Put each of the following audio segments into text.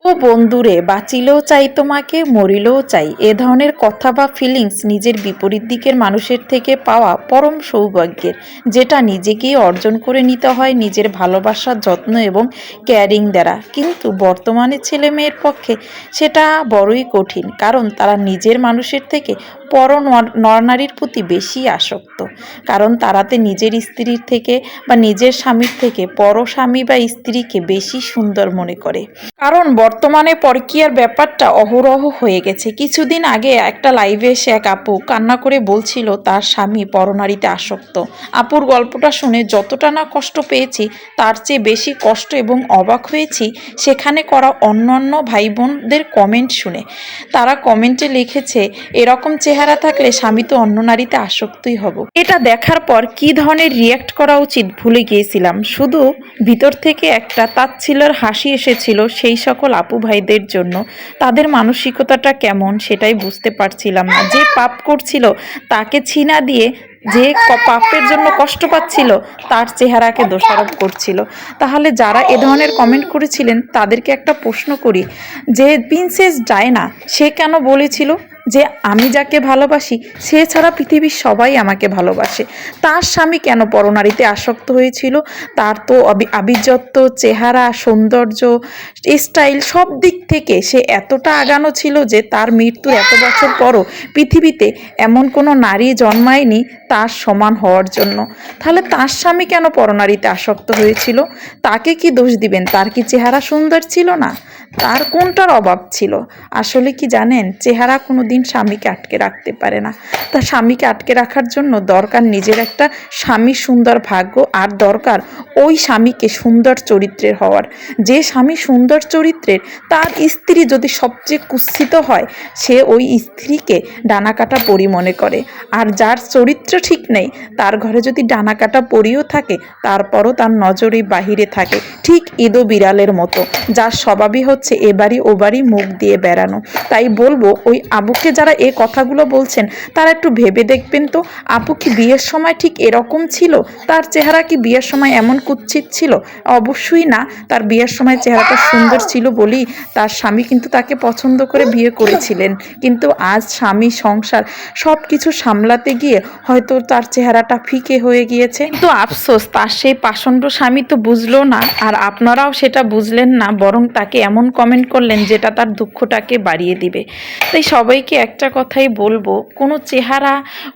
ও বন্ধুরে, বাঁচিলেও চাই তোমাকে, মরিলেও চাই, এ ধরনের কথা বা ফিলিংস নিজের বিপরীত দিকের মানুষের থেকে পাওয়া পরম সৌভাগ্যের, যেটা নিজেকেই অর্জন করে নিতে হয় নিজের ভালোবাসার যত্ন এবং কেয়ারিং দ্বারা। কিন্তু বর্তমানে ছেলে মেয়ের পক্ষে সেটা বড়ই কঠিন, কারণ তারা নিজের মানুষের থেকে পর নরনারীর প্রতি বেশি আসক্ত। কারণ তারাতে নিজের স্ত্রীর থেকে বা নিজের স্বামীর থেকে পর স্বামী বা স্ত্রীকে বেশি সুন্দর মনে করে। কারণ বর্তমানে পরকীয়ার ব্যাপারটা অহরহ হয়ে গেছে। কিছুদিন আগে একটা লাইভে এসে এক আপু কান্না করে বলছিল তার স্বামী পরনারীতে আসক্ত। আপুর গল্পটা শুনে যতটা না কষ্ট পেয়েছি, তার চেয়ে বেশি কষ্ট এবং অবাক হয়েছি সেখানে করা অন্যান্য ভাই বোনদের কমেন্ট শুনে। তারা কমেন্টে লিখেছে, এরকম চেহারা থাকলে স্বামী তো অন্য নারীতে আসক্তই হব। এটা দেখার পর কী ধরনের রিয়্যাক্ট করা উচিত ভুলে গিয়েছিলাম। শুধু ভিতর থেকে একটা তাচ্ছিল্যের হাসি এসেছিল সেই সকল আপু ভাইদের জন্য। তাদের মানসিকতাটা কেমন সেটাই বুঝতে পারছিলাম না। যে পাপ করছিল তাকে ছিনা দিয়ে যে পাপের জন্য কষ্ট পাচ্ছিল তার চেহারাকে দোষারোপ করছিল। তাহলে যারা এ ধরনের কমেন্ট করেছিলেন তাদেরকে একটা প্রশ্ন করি, যে প্রিন্সেস ডায়না সে কেন বলেছিল যে আমি যাকে ভালোবাসি সে ছাড়া পৃথিবীর সবাই আমাকে ভালোবাসে? তার স্বামী কেন পরনারীতে আসক্ত হয়েছিল? তার তো আভিজাত্য, চেহারা, সৌন্দর্য, স্টাইল সব দিক থেকে সে এতটা আগানো ছিল যে তার মৃত্যুর এত বছর পরও পৃথিবীতে এমন কোনো নারী জন্মায়নি তার সমান হওয়ার জন্য। তাহলে তার স্বামী কেন পরনারীতে আসক্ত হয়েছিল? তাকে কি দোষ দিবেন? তার কি চেহারা সুন্দর ছিল না? তার কোনটার অভাব ছিল? আসলে কি জানেন, চেহারা কোনো দিন স্বামীকে আটকে রাখতে পারে না। তা স্বামীকে আটকে রাখার জন্য দরকার নিজের একটা স্বামী সুন্দর ভাগ্য, আর দরকার ওই স্বামীকে সুন্দর চরিত্রের হওয়ার। যে স্বামী সুন্দর চরিত্রের, তার স্ত্রী যদি সবচেয়ে কুৎসিত হয়, সে ওই স্ত্রীকে ডানাকাটা পরী মনে করে। আর যার চরিত্র ঠিক নেই, তার ঘরে যদি ডানাকাটা পরীও থাকে, তারপরও তার নজরে বাহিরে থাকে, ঠিক ঈদ বিড়ালের মতো, যার স্বভাবই হচ্ছে এবারই ওবারই মুখ দিয়ে বেড়ানো। তাই বলবো, ওই আবুকে যারা এই কথাগুলো বলছেন তারা একটু ভেবে দেখবেন তো, আপু কি বিয়ের সময় ঠিক এরকম ছিল? তার চেহারা কি বিয়ের সময় এমন কুৎসিত ছিল? অবশ্যই না। তার বিয়ের সময় চেহারাটা সুন্দর ছিল বলেই তার স্বামী কিন্তু তাকে পছন্দ করে বিয়ে করেছিলেন। কিন্তু আজ স্বামী, সংসার সব কিছু সামলাতে গিয়ে হয়তো তার চেহারাটা ফিকে হয়ে গিয়েছে। কিন্তু আফসোস, তার সেই পাষণ্ড স্বামী তো বুঝলো না, আর আপনারাও সেটা বুঝলেন না, বরং তাকে এমন কমেন্ট করলেন যেটা তার দুঃখটাকে বাড়িয়ে দিবে। তাই সবাইকে একটা কথাই বলবো, কোনো চেহারা,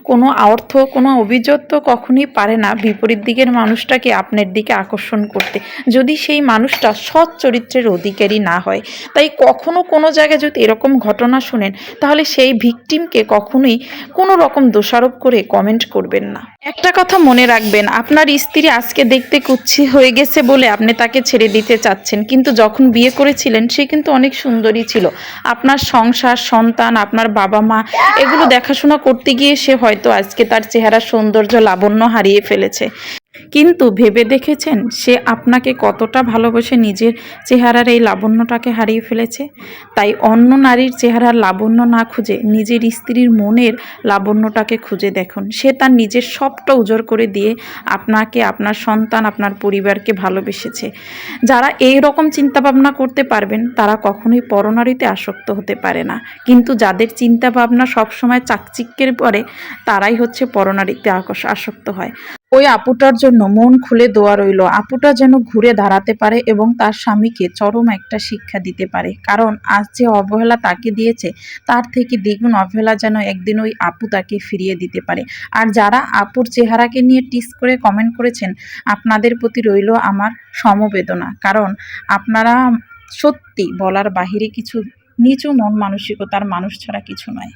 কোনো অর্থ, কোনো অভিযোগ তো কখনোই পারে না বিপরীত দিকের মানুষটাকে আপনার দিকে আকর্ষণ করতে, যদি সেই মানুষটা সৎ চরিত্রের অধিকারী না হয়। তাই কখনো কোনো জায়গায় যদি এরকম ঘটনা শুনেন, তাহলে সেই ভিকটিমকে কখনোই কোনো রকম দোষারোপ করে কমেন্ট করবেন না। একটা কথা মনে রাখবেন, আপনার স্ত্রী আজকে দেখতে কুৎসিত হয়ে গেছে বলে আপনি তাকে ছেড়ে দিতে চাচ্ছেন, কিন্তু যখন বিয়ে করেছিলেন সে কিন্তু অনেক সুন্দরী ছিল। আপনার সংসার, সন্তান, আপনার বাবা মা এগুলো দেখাশোনা করতে গিয়ে সে হয়তো আজকে তার চেহারা, সৌন্দর্য, লাবণ্য হারিয়ে ফেলেছে। কিন্তু ভেবে দেখেছেন সে আপনাকে কতটা ভালোবেসে নিজের চেহারার এই লাবণ্যটাকে হারিয়ে ফেলেছে? তাই অন্য নারীর চেহারার লাবণ্য না খুঁজে নিজের স্ত্রীর মনের লাবণ্যটাকে খুঁজে দেখুন। সে তার নিজের সবটা উজাড় করে দিয়ে আপনাকে, আপনার সন্তান, আপনার পরিবারকে ভালোবেসেছে। যারা এই রকম চিন্তাভাবনা করতে পারবেন তারা কখনোই পরনারীতে আসক্ত হতে পারে না। কিন্তু যাদের চিন্তাভাবনা সবসময় চাকচিক্যের পরে, তারাই হচ্ছে পরনারীতে আসক্ত হয়। ওই আপুটার জন্য মন খুলে দোয়া রইল, আপুটা যেন ঘুরে দাঁড়াতে পারে এবং তার স্বামীকে চরম একটা শিক্ষা দিতে পারে। কারণ আজ যে অবহেলা তাকে দিয়েছে, তার থেকে দ্বিগুণ অবহেলা যেন একদিন ওই আপু তাকে ফিরিয়ে দিতে পারে। আর যারা আপুর চেহারাকে নিয়ে টিস করে কমেন্ট করেছেন, আপনাদের প্রতি রইল আমার সমবেদনা। কারণ আপনারা সত্যি বলার বাহিরে কিছু নিচু মন মানসিকতার মানুষ ছাড়া কিছু নয়।